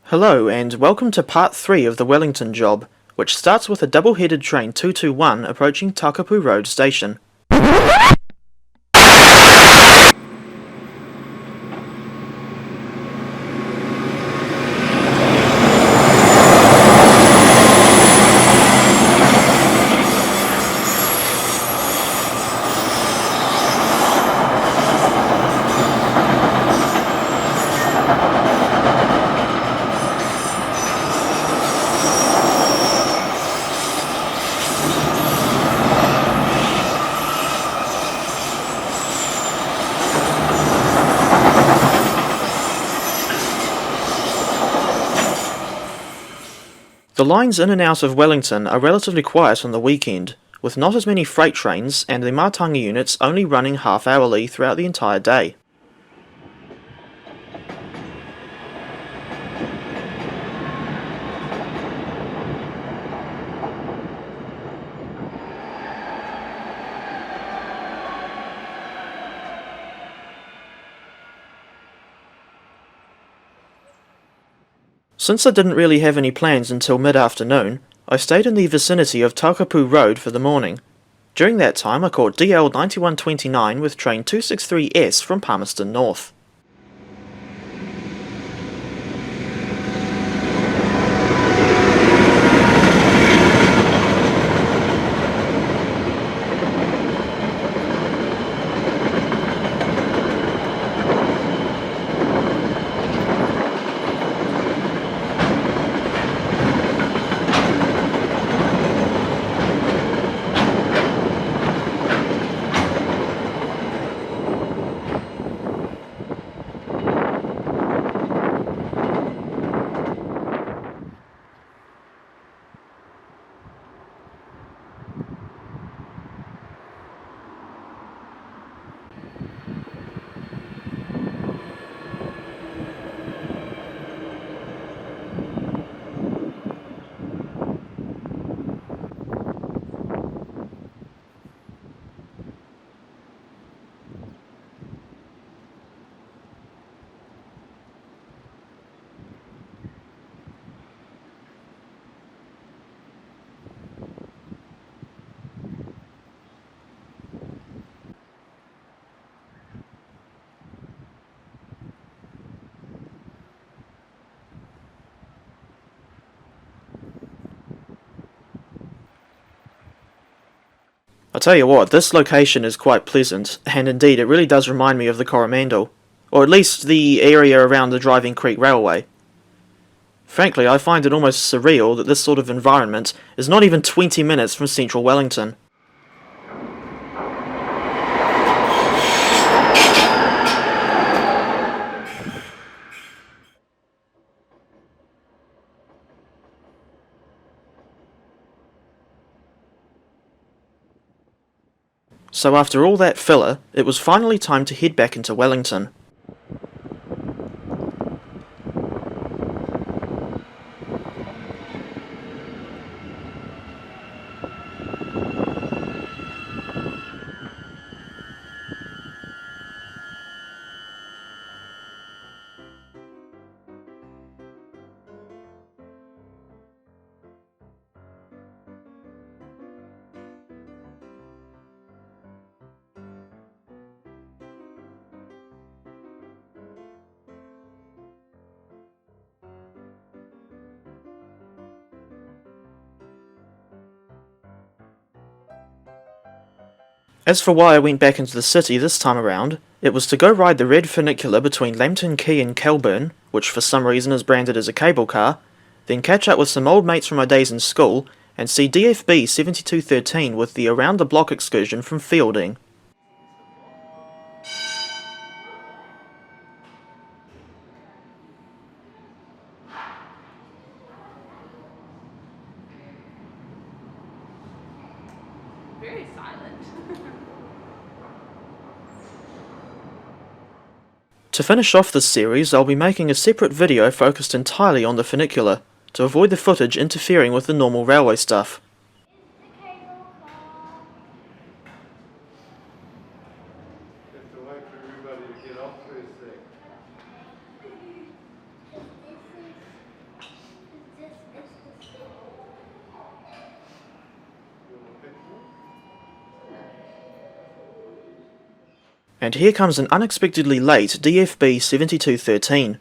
Hello and welcome to part 3 of the Wellington job, which starts with a double-headed train 221 approaching Takapu Road station. The lines in and out of Wellington are relatively quiet on the weekend, with not as many freight trains and the Matangi units only running half-hourly throughout the entire day. Since I didn't really have any plans until mid-afternoon, I stayed in the vicinity of Takapu Road for the morning. During that time I caught DL 9129 with train 263S from Palmerston North. I tell you what, this location is quite pleasant, and indeed it really does remind me of the Coromandel, or at least the area around the Driving Creek Railway. Frankly, I find it almost surreal that this sort of environment is not even 20 minutes from central Wellington. So after all that filler, it was finally time to head back into Wellington. As for why I went back into the city this time around, it was to go ride the red funicular between Lambton Quay and Kelburn, which for some reason is branded as a cable car, then catch up with some old mates from my days in school, and see DFB 7213 with the Around the Block excursion from Feilding. Very silent. To finish off this series, I'll be making a separate video focused entirely on the funicular, to avoid the footage interfering with the normal railway stuff. And here comes an unexpectedly late DFB 7213.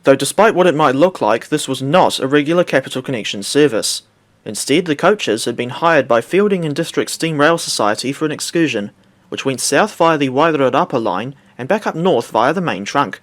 Though despite what it might look like, this was not a regular Capital Connection service. Instead, the coaches had been hired by Feilding and District Steam Rail Society for an excursion, which went south via the Wairarapa line and back up north via the main trunk.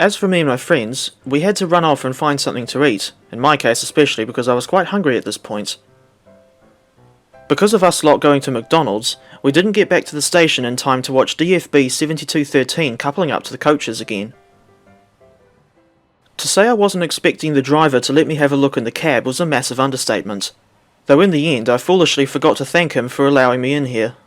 As for me and my friends, we had to run off and find something to eat, in my case especially because I was quite hungry at this point. Because of us lot going to McDonald's, we didn't get back to the station in time to watch DFB 7213 coupling up to the coaches again. To say I wasn't expecting the driver to let me have a look in the cab was a massive understatement, though in the end I foolishly forgot to thank him for allowing me in here.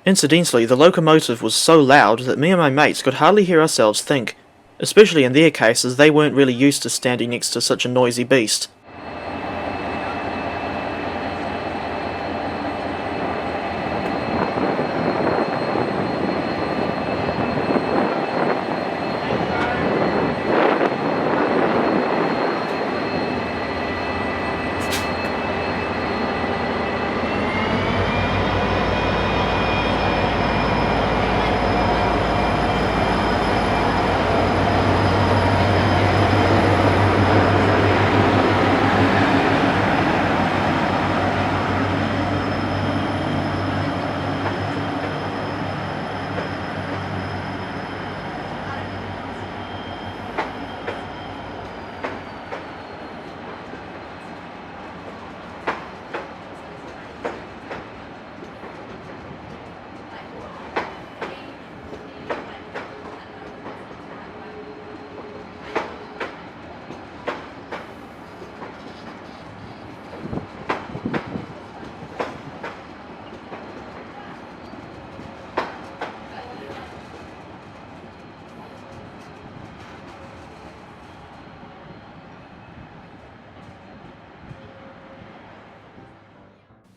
Incidentally, the locomotive was so loud that me and my mates could hardly hear ourselves think, especially in their case as they weren't really used to standing next to such a noisy beast.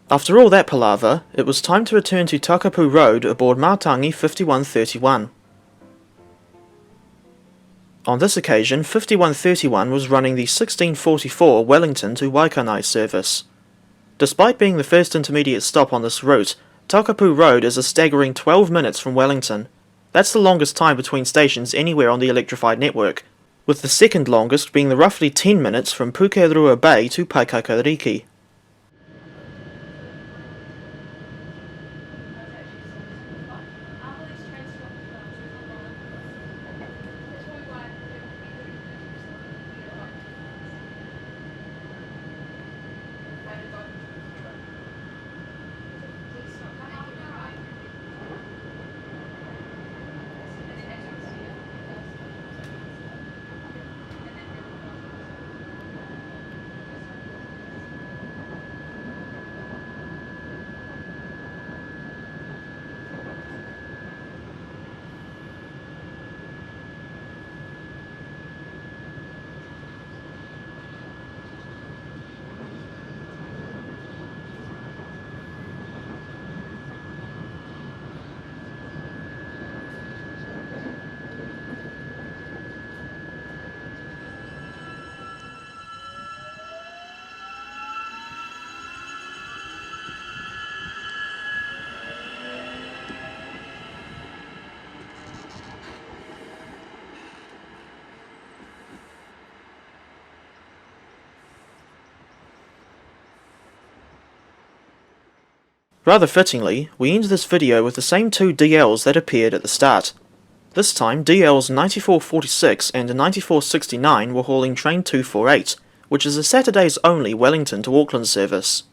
After all that palaver, it was time to return to Takapu Road aboard Matangi 5131. On this occasion, 5131 was running the 1644 Wellington to Waikanai service. Despite being the first intermediate stop on this route, Takapu Road is a staggering 12 minutes from Wellington. That's the longest time between stations anywhere on the electrified network, with the second longest being the roughly 10 minutes from Pukerua Bay to Paikakariki. Rather fittingly, we end this video with the same two DLs that appeared at the start. This time, DLs 9446 and 9469 were hauling train 248, which is a Saturdays only Wellington to Auckland service.